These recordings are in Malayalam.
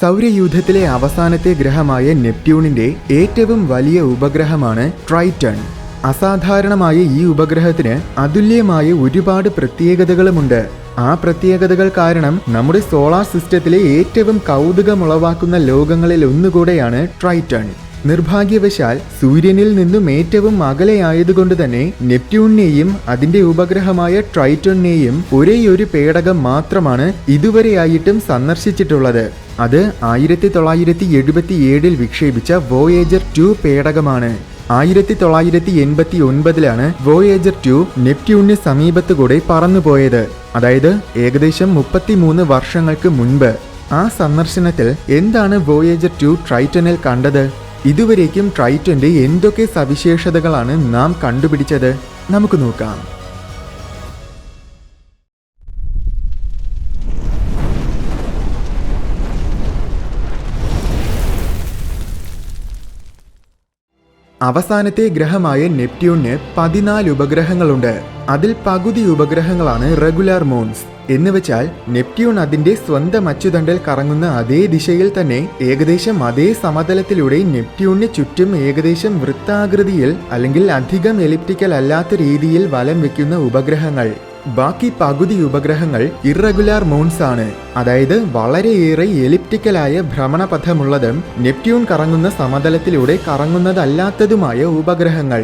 സൗരയൂഥത്തിലെ അവസാനത്തെ ഗ്രഹമായ നെപ്റ്റ്യൂണിന്റെ ഏറ്റവും വലിയ ഉപഗ്രഹമാണ് ട്രൈറ്റൺ. അസാധാരണമായ ഈ ഉപഗ്രഹത്തിന് അതുല്യമായ ഒരുപാട് പ്രത്യേകതകളുമുണ്ട്. ആ പ്രത്യേകതകൾ കാരണം നമ്മുടെ സോളാർ സിസ്റ്റത്തിലെ ഏറ്റവും കൗതുകമുളവാക്കുന്ന ലോകങ്ങളിൽ ഒന്നുകൂടെയാണ് ട്രൈറ്റൺ. നിർഭാഗ്യവശാൽ സൂര്യനിൽ നിന്നും ഏറ്റവും അകലെയായതുകൊണ്ട് തന്നെ നെപ്റ്റ്യൂണിനെയും അതിന്റെ ഉപഗ്രഹമായ ട്രൈറ്റണിനെയും ഒരേയൊരു പേടകം മാത്രമാണ് ഇതുവരെയായിട്ടും സന്ദർശിച്ചിട്ടുള്ളത്. അത് 1977 വിക്ഷേപിച്ച വോയേജർ 2 പേടകമാണ്. 1989 വോയേജർ 2 നെപ്റ്റ്യൂണിന് സമീപത്തുകൂടെ പറന്നുപോയത്. അതായത് ഏകദേശം 33 വർഷങ്ങൾക്ക് മുൻപ്. ആ സന്ദർശനത്തിൽ എന്താണ് വോയേജർ 2 ട്രൈറ്റനിൽ കണ്ടത്? ഇതുവരേക്കും ട്രൈറ്റന്റെ എന്തൊക്കെ സവിശേഷതകളാണ് നാം കണ്ടുപിടിച്ചത്? നമുക്ക് നോക്കാം. അവസാനത്തെ ഗ്രഹമായ നെപ്റ്റ്യൂണിന് 14 ഉപഗ്രഹങ്ങളുണ്ട്. അതിൽ പകുതി ഉപഗ്രഹങ്ങളാണ് റെഗുലർ മൂൺസ്. എന്നുവെച്ചാൽ നെപ്റ്റ്യൂൺ അതിന്റെ സ്വന്തം അച്ചുതണ്ടിൽ കറങ്ങുന്ന അതേ ദിശയിൽ തന്നെ ഏകദേശം അതേ സമതലത്തിലൂടെ നെപ്റ്റ്യൂണിന് ചുറ്റും ഏകദേശം വൃത്താകൃതിയിൽ അല്ലെങ്കിൽ അധികം എലിപ്റ്റിക്കൽ അല്ലാത്ത രീതിയിൽ വലം വെക്കുന്ന ഉപഗ്രഹങ്ങൾ. ബാക്കി പകുതി ഉപഗ്രഹങ്ങൾ ഇറഗുലാർ മൂൺസ് ആണ്. അതായത് വളരെയേറെ എലിപ്റ്റിക്കലായ ഭ്രമണപഥമുള്ളതും നെപ്റ്റ്യൂൺ കറങ്ങുന്ന സമതലത്തിലൂടെ കറങ്ങുന്നതല്ലാത്തതുമായ ഉപഗ്രഹങ്ങൾ.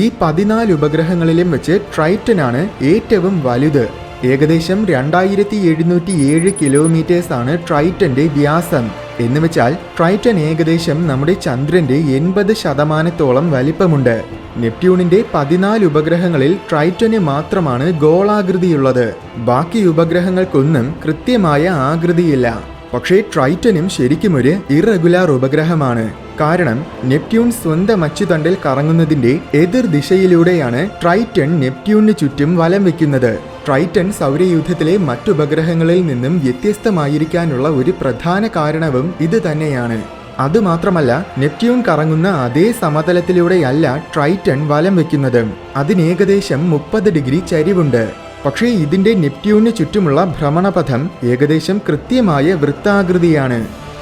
ഈ 14 ഉപഗ്രഹങ്ങളിലും വെച്ച് ട്രൈറ്റനാണ് ഏറ്റവും വലുത്. ഏകദേശം 2707 കിലോമീറ്റേഴ്സ് ആണ് ട്രൈറ്റന്റെ വ്യാസം. എന്നുവെച്ചാൽ ട്രൈറ്റൻ ഏകദേശം നമ്മുടെ ചന്ദ്രന്റെ 80% വലിപ്പമുണ്ട്. നെപ്റ്റ്യൂണിന്റെ 14 ഉപഗ്രഹങ്ങളിൽ ട്രൈറ്റന് മാത്രമാണ് ഗോളാകൃതിയുള്ളത്. ബാക്കി ഉപഗ്രഹങ്ങൾക്കൊന്നും കൃത്യമായ ആകൃതിയില്ല. പക്ഷേ ട്രൈറ്റനും ശരിക്കും ഒരു ഇറഗുലാർ ഉപഗ്രഹമാണ്. കാരണം നെപ്റ്റ്യൂൺ സ്വന്തം അച്ചുതണ്ടിൽ കറങ്ങുന്നതിന്റെ എതിർ ദിശയിലൂടെയാണ് ട്രൈറ്റൺ നെപ്റ്റ്യൂണിന് ചുറ്റും വലം വെക്കുന്നത്. ട്രൈറ്റൺ സൗരയൂഥത്തിലെ മറ്റുപഗ്രഹങ്ങളിൽ നിന്നും വ്യത്യസ്തമായിരിക്കാനുള്ള ഒരു പ്രധാന കാരണവും ഇത് തന്നെയാണ്. അതുമാത്രമല്ല, നെപ്റ്റ്യൂൺ കറങ്ങുന്ന അതേ സമതലത്തിലൂടെയല്ല ട്രൈറ്റൺ വലം വെക്കുന്നത്. അതിനേകദേശം 30 ഡിഗ്രി ചരിവുണ്ട്. പക്ഷേ ഇതിന്റെ നെപ്റ്റ്യൂണിന് ചുറ്റുമുള്ള ഭ്രമണപഥം ഏകദേശം കൃത്യമായ വൃത്താകൃതിയാണ്.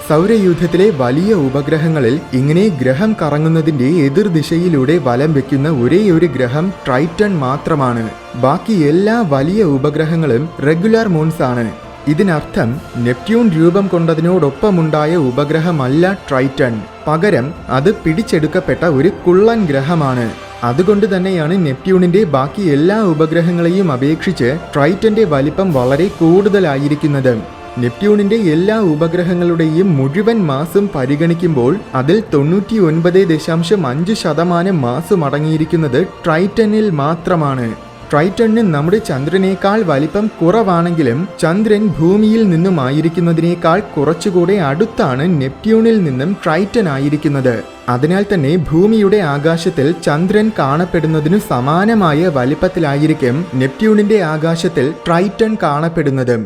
സൗരയൂഥത്തിലെ വലിയ ഉപഗ്രഹങ്ങളിൽ ഇങ്ങനെ ഗ്രഹം കറങ്ങുന്നതിന്റെ എതിർദിശയിലൂടെ വലം വെക്കുന്ന ഒരേയൊരു ഗ്രഹം ട്രൈറ്റൺ മാത്രമാണ്. ബാക്കി എല്ലാ വലിയ ഉപഗ്രഹങ്ങളും റെഗുലർ മൂൺസ് ആണ്. ഇതിനർത്ഥം നെപ്റ്റ്യൂൺ രൂപം കൊണ്ടതിനോടൊപ്പമുണ്ടായ ഉപഗ്രഹമല്ല ട്രൈറ്റൺ. പകരം അത് പിടിച്ചെടുക്കപ്പെട്ട ഒരു കുള്ളൻ ഗ്രഹമാണ്. അതുകൊണ്ട് തന്നെയാണ് നെപ്റ്റ്യൂണിന്റെ ബാക്കി എല്ലാ ഉപഗ്രഹങ്ങളെയും അപേക്ഷിച്ച് ട്രൈറ്റന്റെ വലിപ്പം വളരെ കൂടുതലായിരിക്കുന്നത്. നെപ്റ്റ്യൂണിന്റെ എല്ലാ ഉപഗ്രഹങ്ങളുടെയും മുഴുവൻ മാസും പരിഗണിക്കുമ്പോൾ അതിൽ 99.5% മാസും അടങ്ങിയിരിക്കുന്നത് ട്രൈറ്റനിൽ മാത്രമാണ്. ട്രൈറ്റണിന് നമ്മുടെ ചന്ദ്രനേക്കാൾ വലിപ്പം കുറവാണെങ്കിലും ചന്ദ്രൻ ഭൂമിയിൽ നിന്നും ആയിരിക്കുന്നതിനേക്കാൾ കുറച്ചുകൂടെ അടുത്താണ് നെപ്റ്റ്യൂണിൽ നിന്നും ട്രൈറ്റൻ ആയിരിക്കുന്നത്. അതിനാൽ തന്നെ ഭൂമിയുടെ ആകാശത്തിൽ ചന്ദ്രൻ കാണപ്പെടുന്നതിനു സമാനമായ വലിപ്പത്തിലായിരിക്കും നെപ്റ്റ്യൂണിന്റെ ആകാശത്തിൽ ട്രൈറ്റൺ കാണപ്പെടുന്നത്.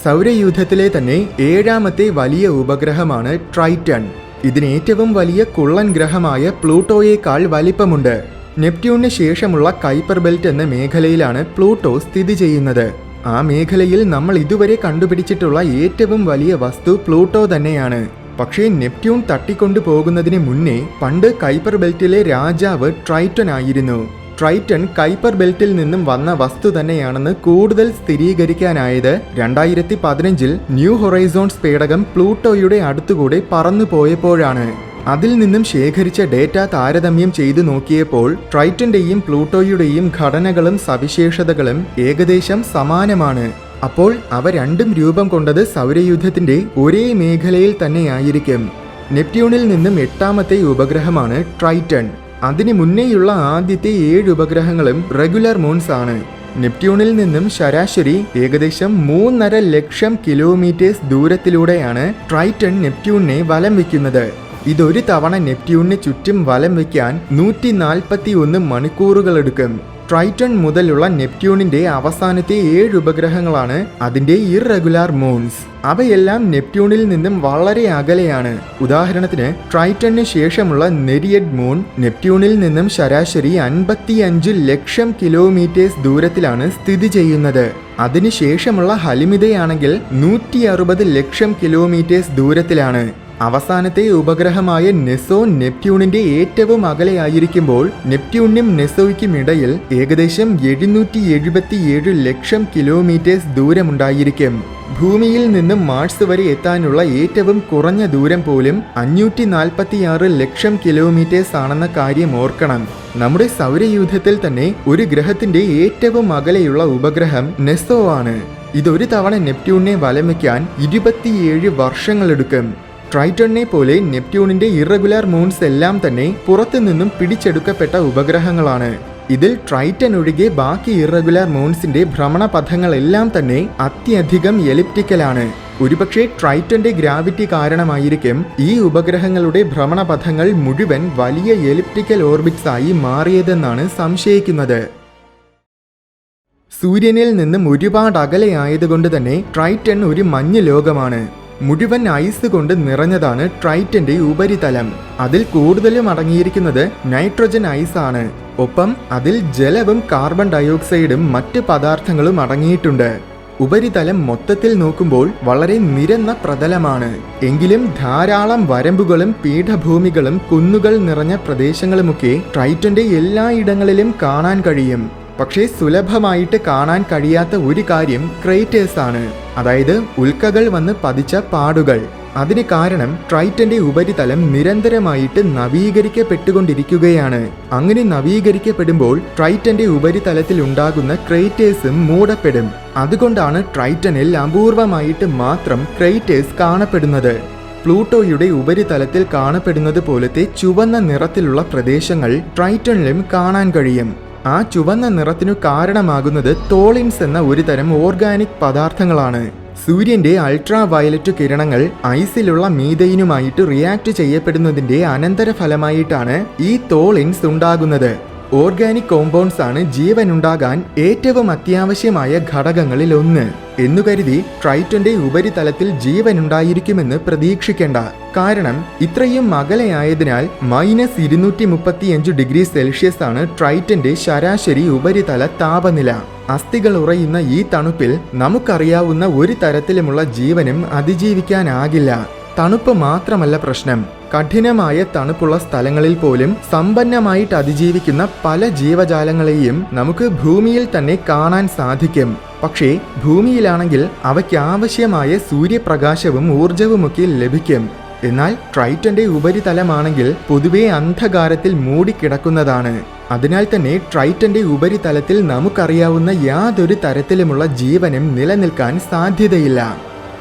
സൗരയൂഥത്തിലെ തന്നെ 7ാമത്തെ വലിയ ഉപഗ്രഹമാണ് ട്രൈറ്റൺ. ഇതിന് ഏറ്റവും വലിയ കുള്ളൻ ഗ്രഹമായ പ്ലൂട്ടോയേക്കാൾ വലിപ്പമുണ്ട്. നെപ്റ്റ്യൂണിന് ശേഷമുള്ള കൈപ്പർ ബെൽറ്റ് എന്ന മേഖലയിലാണ് പ്ലൂട്ടോ സ്ഥിതി ചെയ്യുന്നത്. ആ മേഖലയിൽ നമ്മൾ ഇതുവരെ കണ്ടുപിടിച്ചിട്ടുള്ള ഏറ്റവും വലിയ വസ്തു പ്ലൂട്ടോ തന്നെയാണ്. പക്ഷേ നെപ്റ്റ്യൂൺ തട്ടിക്കൊണ്ടു പോകുന്നതിന് മുന്നേ പണ്ട് കൈപ്പർ ബെൽറ്റിലെ രാജാവ് ട്രൈറ്റൺ ആയിരുന്നു. ട്രൈറ്റൺ കൈപ്പർ ബെൽറ്റിൽ നിന്നും വന്ന വസ്തു തന്നെയാണെന്ന് കൂടുതൽ സ്ഥിരീകരിക്കാനായത് 2015 ന്യൂ ഹൊറൈസോൺസ് പേടകം പ്ലൂട്ടോയുടെ അടുത്തുകൂടെ പറന്നു പോയപ്പോഴാണ്. അതിൽ നിന്നും ശേഖരിച്ച ഡേറ്റ താരതമ്യം ചെയ്തു നോക്കിയപ്പോൾ ട്രൈറ്റന്റെയും പ്ലൂട്ടോയുടെയും ഘടനകളും സവിശേഷതകളും ഏകദേശം സമാനമാണ്. അപ്പോൾ അവ രണ്ടും രൂപം കൊണ്ടത് സൗരയൂഥത്തിന്റെ ഒരേ മേഖലയിൽ തന്നെയായിരിക്കും. നെപ്റ്റ്യൂണിൽ നിന്നും 8ാമത്തെ ഉപഗ്രഹമാണ് ട്രൈറ്റൺ. അതിന് മുന്നേയുള്ള ആദ്യത്തെ 7 ഉപഗ്രഹങ്ങളും റെഗുലർ മൂൺസ് ആണ്. നെപ്റ്റ്യൂണിൽ നിന്നും ശരാശരി ഏകദേശം 3.5 ലക്ഷം കിലോമീറ്റേഴ്സ് ദൂരത്തിലൂടെയാണ് ട്രൈറ്റൺ നെപ്റ്റ്യൂണിനെ വലം വയ്ക്കുന്നത്. ഇതൊരു തവണ നെപ്റ്റ്യൂണിന് ചുറ്റും വലം വയ്ക്കാൻ 141 മണിക്കൂറുകളെടുക്കും. ട്രൈറ്റൺ മുതലുള്ള നെപ്റ്റ്യൂണിന്റെ അവസാനത്തെ 7 ഉപഗ്രഹങ്ങളാണ് അതിന്റെ ഇറഗുലാർ മൂൺസ്. അവയെല്ലാം നെപ്റ്റ്യൂണിൽ നിന്നും വളരെ അകലെയാണ്. ഉദാഹരണത്തിന് ട്രൈറ്റണിന് ശേഷമുള്ള നെരിയഡ് മൂൺ നെപ്റ്റ്യൂണിൽ നിന്നും ശരാശരി 55 ലക്ഷം കിലോമീറ്റേഴ്സ് ദൂരത്തിലാണ് സ്ഥിതി ചെയ്യുന്നത്. അതിനുശേഷമുള്ള ഹലിമിതയാണെങ്കിൽ 160 ലക്ഷം കിലോമീറ്റേഴ്സ് ദൂരത്തിലാണ്. അവസാനത്തെ ഉപഗ്രഹമായ നെസോ നെപ്റ്റ്യൂണിന്റെ ഏറ്റവും അകലെയായിരിക്കുമ്പോൾ നെപ്റ്റ്യൂണിനും നെസോയ്ക്കും ഇടയിൽ ഏകദേശം 777 ലക്ഷം കിലോമീറ്റേഴ്സ് ദൂരമുണ്ടായിരിക്കും. ഭൂമിയിൽ നിന്നും മാർസ് വരെ എത്താനുള്ള ഏറ്റവും കുറഞ്ഞ ദൂരം പോലും 546 ലക്ഷം കിലോമീറ്റേഴ്സ് ആണെന്ന കാര്യം ഓർക്കണം. നമ്മുടെ സൗരയൂഥത്തിൽ തന്നെ ഒരു ഗ്രഹത്തിന്റെ ഏറ്റവും അകലെയുള്ള ഉപഗ്രഹം നെസോ ആണ്. ഇതൊരു തവണ നെപ്റ്റ്യൂണിനെ വലം വയ്ക്കാൻ 27 വർഷങ്ങളെടുക്കും. ട്രൈറ്റണിനെ പോലെ നെപ്റ്റ്യൂണിന്റെ ഇറഗുലാർ മൂൺസ് എല്ലാം തന്നെ പുറത്തു നിന്നും പിടിച്ചെടുക്കപ്പെട്ട ഉപഗ്രഹങ്ങളാണ്. ഇതിൽ ട്രൈറ്റൺ ഒഴികെ ബാക്കി ഇറഗുലാർ മൂൺസിന്റെ ഭ്രമണപഥങ്ങളെല്ലാം തന്നെ അത്യധികം എലിപ്റ്റിക്കലാണ്. ഒരുപക്ഷെ ട്രൈറ്റന്റെ ഗ്രാവിറ്റി കാരണമായിരിക്കും ഈ ഉപഗ്രഹങ്ങളുടെ ഭ്രമണപഥങ്ങൾ മുഴുവൻ വലിയ എലിപ്റ്റിക്കൽ ഓർബിറ്റ്സ് ആയി മാറിയതെന്നാണ് സംശയിക്കുന്നത്. സൂര്യനിൽ നിന്നും ഒരുപാട് അകലെയായതുകൊണ്ട് തന്നെ ട്രൈറ്റൺ ഒരു മഞ്ഞ് ലോകമാണ്. മുഴുവൻ ഐസ് കൊണ്ട് നിറഞ്ഞതാണ് ട്രൈറ്റന്റെ ഉപരിതലം. അതിൽ കൂടുതലും അടങ്ങിയിരിക്കുന്നത് നൈട്രജൻ ഐസ് ആണ്. ഒപ്പം അതിൽ ജലവും കാർബൺ ഡയോക്സൈഡും മറ്റ് പദാർത്ഥങ്ങളും അടങ്ങിയിട്ടുണ്ട്. ഉപരിതലം മൊത്തത്തിൽ നോക്കുമ്പോൾ വളരെ നിരന്ന പ്രതലമാണ്. എങ്കിലും ധാരാളം വരമ്പുകളും പീഠഭൂമികളും കുന്നുകൾ നിറഞ്ഞ പ്രദേശങ്ങളുമൊക്കെ ട്രൈറ്റന്റെ എല്ലായിടങ്ങളിലും കാണാൻ കഴിയും. പക്ഷേ സുലഭമായിട്ട് കാണാൻ കഴിയാത്ത ഒരു കാര്യം ക്രേറ്റേഴ്സ് ആണ്, അതായത് ഉൽക്കകൾ വന്ന് പതിച്ച പാടുകൾ. അതിന് കാരണം ട്രൈറ്റന്റെ ഉപരിതലം നിരന്തരമായിട്ട് നവീകരിക്കപ്പെട്ടുകൊണ്ടിരിക്കുകയാണ്. അങ്ങനെ നവീകരിക്കപ്പെടുമ്പോൾ ട്രൈറ്റന്റെ ഉപരിതലത്തിൽ ഉണ്ടാകുന്ന ക്രേറ്റേഴ്സും മൂടപ്പെടും. അതുകൊണ്ടാണ് ട്രൈറ്റനിൽ അപൂർവമായിട്ട് മാത്രം ക്രേറ്റേഴ്സ് കാണപ്പെടുന്നത്. പ്ലൂട്ടോയുടെ ഉപരിതലത്തിൽ കാണപ്പെടുന്നത് പോലത്തെ ചുവന്ന നിറത്തിലുള്ള പ്രദേശങ്ങൾ ട്രൈറ്റണിലും കാണാൻ കഴിയും. ആ ചുവന്ന നിറത്തിനു കാരണമാകുന്നത് തോളിൻസ് എന്ന ഒരു തരം ഓർഗാനിക് പദാർത്ഥങ്ങളാണ്. സൂര്യന്റെ അൾട്രാ വയലറ്റ് കിരണങ്ങൾ ഐസിലുള്ള മീഥൈനുമായിട്ട് റിയാക്ട് ചെയ്യപ്പെടുന്നതിന്റെ അനന്തരഫലമായിട്ടാണ് ഈ തോളിൻസ് ഉണ്ടാകുന്നത്. ഓർഗാനിക് കോമ്പൗണ്ട്സ് ആണ് ജീവനുണ്ടാകാൻ ഏറ്റവും അത്യാവശ്യമായ ഘടകങ്ങളിൽ ഒന്ന് എന്നു കരുതി ട്രൈറ്റന്റെ ഉപരിതലത്തിൽ ജീവനുണ്ടായിരിക്കുമെന്ന് പ്രതീക്ഷിക്കേണ്ട. കാരണം ഇത്രയും അകലെയായതിനാൽ -235 ഡിഗ്രി സെൽഷ്യസ് ആണ് ട്രൈറ്റന്റെ ശരാശരി ഉപരിതല താപനില. അസ്ഥികൾ ഉറയുന്ന ഈ തണുപ്പിൽ നമുക്കറിയാവുന്ന ഒരു തരത്തിലുമുള്ള ജീവനും അതിജീവിക്കാനാകില്ല. തണുപ്പ് മാത്രമല്ല പ്രശ്നം, കഠിനമായ തണുപ്പുള്ള സ്ഥലങ്ങളിൽ പോലും സമ്പന്നമായിട്ട് അതിജീവിക്കുന്ന പല ജീവജാലങ്ങളെയും നമുക്ക് ഭൂമിയിൽ തന്നെ കാണാൻ സാധിക്കും. പക്ഷേ ഭൂമിയിലാണെങ്കിൽ അവയ്ക്ക് ആവശ്യമായ സൂര്യപ്രകാശവും ഊർജവുമൊക്കെ ലഭിക്കും. എന്നാൽ ട്രൈറ്റന്റെ ഉപരിതലമാണെങ്കിൽ പൊതുവെ അന്ധകാരത്തിൽ മൂടിക്കിടക്കുന്നതാണ്. അതിനാൽ തന്നെ ട്രൈറ്റന്റെ ഉപരിതലത്തിൽ നമുക്കറിയാവുന്ന യാതൊരു തരത്തിലുമുള്ള ജീവനും നിലനിൽക്കാൻ സാധ്യതയില്ല.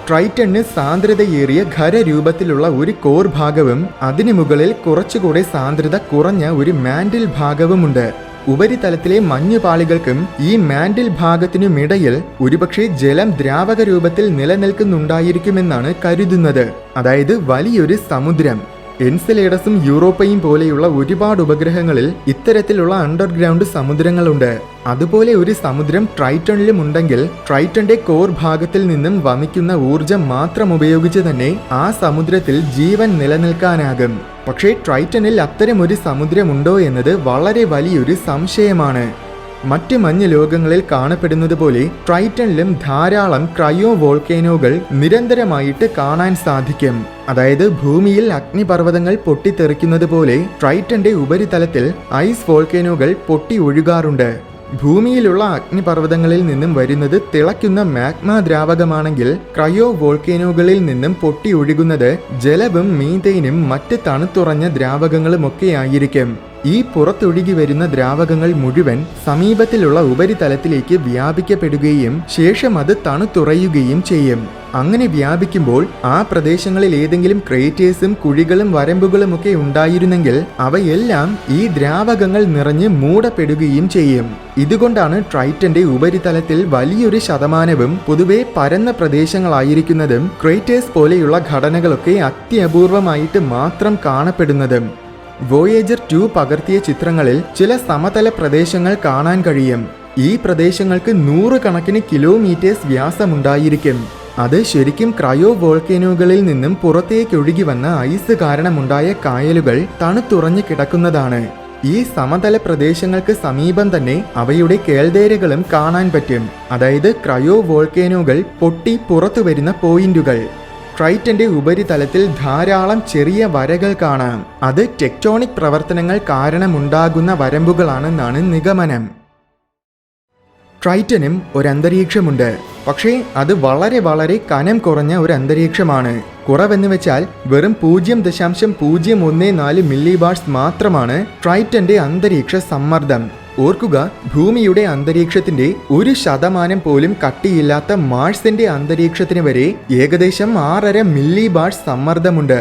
ട്രൈറ്റണിന് സാന്ദ്രതയേറിയ ഖരരൂപത്തിലുള്ള ഒരു കോർ ഭാഗവും അതിനു മുകളിൽ കുറച്ചുകൂടെ സാന്ദ്രത കുറഞ്ഞ ഒരു മാൻഡിൽ ഭാഗവുമുണ്ട്. ഉപരിതലത്തിലെ മഞ്ഞുപാളികൾക്കും ഈ മാൻഡിൽ ഭാഗത്തിനുമിടയിൽ ഒരുപക്ഷെ ജലം ദ്രാവക രൂപത്തിൽ നിലനിൽക്കുന്നുണ്ടായിരിക്കുമെന്നാണ് കരുതുന്നത്. അതായത് വലിയൊരു സമുദ്രം. എൻസെലേഡസും യൂറോപ്പയും പോലെയുള്ള ഒരുപാട് ഉപഗ്രഹങ്ങളിൽ ഇത്തരത്തിലുള്ള അണ്ടർഗ്രൗണ്ട് സമുദ്രങ്ങളുണ്ട്. അതുപോലെ ഒരു സമുദ്രം ട്രൈറ്റണിലും ഉണ്ടെങ്കിൽ ട്രൈറ്റന്റെ കോർ ഭാഗത്തിൽ നിന്നും വമിക്കുന്ന ഊർജം മാത്രം ഉപയോഗിച്ച് തന്നെ ആ സമുദ്രത്തിൽ ജീവൻ നിലനിൽക്കാനാകും. പക്ഷേ ട്രൈറ്റനിൽ അത്തരമൊരു സമുദ്രമുണ്ടോ എന്നത് വളരെ വലിയൊരു സംശയമാണ്. മറ്റ് മഞ്ഞ് ലോകങ്ങളിൽ കാണപ്പെടുന്നത് പോലെ ട്രൈറ്റനിലും ധാരാളം ക്രയോ വോൾക്കേനോകൾ നിരന്തരമായിട്ട് കാണാൻ സാധിക്കും. അതായത് ഭൂമിയിൽ അഗ്നിപർവ്വതങ്ങൾ പൊട്ടിത്തെറിക്കുന്നത് പോലെ ട്രൈറ്റന്റെ ഉപരിതലത്തിൽ ഐസ് വോൾക്കേനോകൾ പൊട്ടി ഒഴുകാറുണ്ട്. ഭൂമിയിലുള്ള അഗ്നിപർവ്വതങ്ങളിൽ നിന്നും വരുന്നത് തിളയ്ക്കുന്ന മാഗ്മ ദ്രാവകമാണെങ്കിൽ ക്രയോ വോൾക്കേനോകളിൽ നിന്നും പൊട്ടി ഒഴുകുന്നത് ജലവും മീഥൈനും മറ്റ് തണുത്തുറഞ്ഞ ദ്രാവകങ്ങളുമൊക്കെയായിരിക്കും. ഈ പുറത്തൊഴുകി വരുന്ന ദ്രാവകങ്ങൾ മുഴുവൻ സമീപത്തിലുള്ള ഉപരിതലത്തിലേക്ക് വ്യാപിക്കപ്പെടുകയും ശേഷം അത് തണുത്തുറയുകയും ചെയ്യും. അങ്ങനെ വ്യാപിക്കുമ്പോൾ ആ പ്രദേശങ്ങളിൽ ഏതെങ്കിലും ക്രേറ്റേഴ്സും കുഴികളും വരമ്പുകളുമൊക്കെ ഉണ്ടായിരുന്നെങ്കിൽ അവയെല്ലാം ഈ ദ്രാവകങ്ങൾ നിറഞ്ഞ് മൂടപ്പെടുകയും ചെയ്യും. ഇതുകൊണ്ടാണ് ട്രൈറ്റന്റെ ഉപരിതലത്തിൽ വലിയൊരു ശതമാനവും പൊതുവെ പരന്ന പ്രദേശങ്ങളായിരിക്കുന്നതും ക്രേറ്റേഴ്സ് പോലെയുള്ള ഘടനകളൊക്കെ അത്യപൂർവമായിട്ട് മാത്രം കാണപ്പെടുന്നതും. വോയേജർ 2 പകർത്തിയ ചിത്രങ്ങളിൽ ചില സമതല പ്രദേശങ്ങൾ കാണാൻ കഴിയും. ഈ പ്രദേശങ്ങൾക്ക് 100 കണക്കിന് കിലോമീറ്റേഴ്സ് വ്യാസമുണ്ടായിരിക്കും. അത് ശരിക്കും ക്രയോ വോൾക്കേനോകളിൽ നിന്നും പുറത്തേക്കൊഴുകി വന്ന ഐസ് കാരണമുണ്ടായ കായലുകൾ തണുത്തുറഞ്ഞു കിടക്കുന്നതാണ്. ഈ സമതല പ്രദേശങ്ങൾക്ക് സമീപം തന്നെ അവയുടെ കേൾദേരകളും കാണാൻ പറ്റും. അതായത് ക്രയോ വോൾക്കേനോകൾ പൊട്ടി പുറത്തു വരുന്ന പോയിന്റുകൾ. ട്രൈറ്റന്റെ ഉപരിതലത്തിൽ ധാരാളം ചെറിയ വരകൾ കാണാം. അത് ടെക്ടോണിക് പ്രവർത്തനങ്ങൾ കാരണമുണ്ടാകുന്ന വരമ്പുകളാണെന്നാണ് നിഗമനം. ട്രൈറ്റനും ഒരു അന്തരീക്ഷമുണ്ട്. പക്ഷേ അത് വളരെ കനം കുറഞ്ഞ ഒരു അന്തരീക്ഷമാണ്. കുറവെന്ന് വെച്ചാൽ വെറും 0.014 മില്ലിബാർസ് മാത്രമാണ് ട്രൈറ്റന്റെ അന്തരീക്ഷ സമ്മർദ്ദം. ഓർക്കുക, ഭൂമിയുടെ അന്തരീക്ഷത്തിന്റെ 1% പോലും കട്ടിയില്ലാത്ത മാർസിന്റെ അന്തരീക്ഷത്തിന് വരെ ഏകദേശം 6.5 മില്ലിബാർസ് സമ്മർദ്ദമുണ്ട്.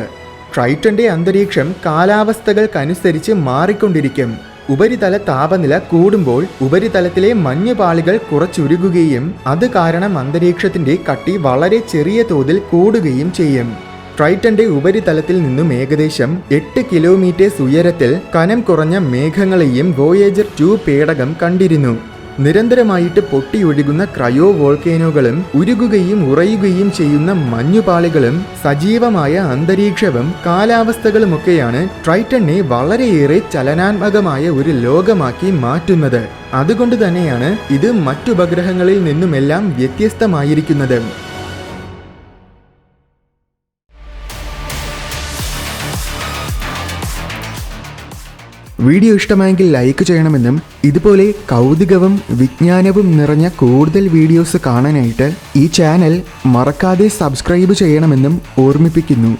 ട്രൈറ്റന്റെ അന്തരീക്ഷം കാലാവസ്ഥകൾക്കനുസരിച്ച് മാറിക്കൊണ്ടിരിക്കും. ഉപരിതല താപനില കൂടുമ്പോൾ ഉപരിതലത്തിലെ മഞ്ഞുപാളികൾ കുറച്ചുരുകുകയും അത് കാരണം അന്തരീക്ഷത്തിന്റെ കട്ടി വളരെ ചെറിയ തോതിൽ കൂടുകയും ചെയ്യും. ട്രൈറ്റന്റെ ഉപരിതലത്തിൽ നിന്നും ഏകദേശം 8 കിലോമീറ്റേഴ്സ് ഉയരത്തിൽ കനം കുറഞ്ഞ മേഘങ്ങളെയും വോയേജർ 2 പേടകം കണ്ടിരുന്നു. നിരന്തരമായിട്ട് പൊട്ടിയൊഴുകുന്ന ക്രയോ വോൾക്കേനോകളും ഉരുകുകയും ഉറയുകയും ചെയ്യുന്ന മഞ്ഞുപാളികളും സജീവമായ അന്തരീക്ഷവും കാലാവസ്ഥകളുമൊക്കെയാണ് ട്രൈറ്റനെ വളരെയേറെ ചലനാത്മകമായ ഒരു ലോകമാക്കി മാറ്റുന്നത്. അതുകൊണ്ട് തന്നെയാണ് ഇത് മറ്റുപഗ്രഹങ്ങളിൽ നിന്നുമെല്ലാം വ്യത്യസ്തമായിരിക്കുന്നത്. വീഡിയോ ഇഷ്ടമായെങ്കിൽ ലൈക്ക് ചെയ്യണമെന്നും ഇതുപോലെ കൗതുകവും വിജ്ഞാനവും നിറഞ്ഞ കൂടുതൽ വീഡിയോസ് കാണാനായിട്ട് ഈ ചാനൽ മറക്കാതെ സബ്സ്ക്രൈബ് ചെയ്യണമെന്നും ഓർമ്മിപ്പിക്കുന്നു.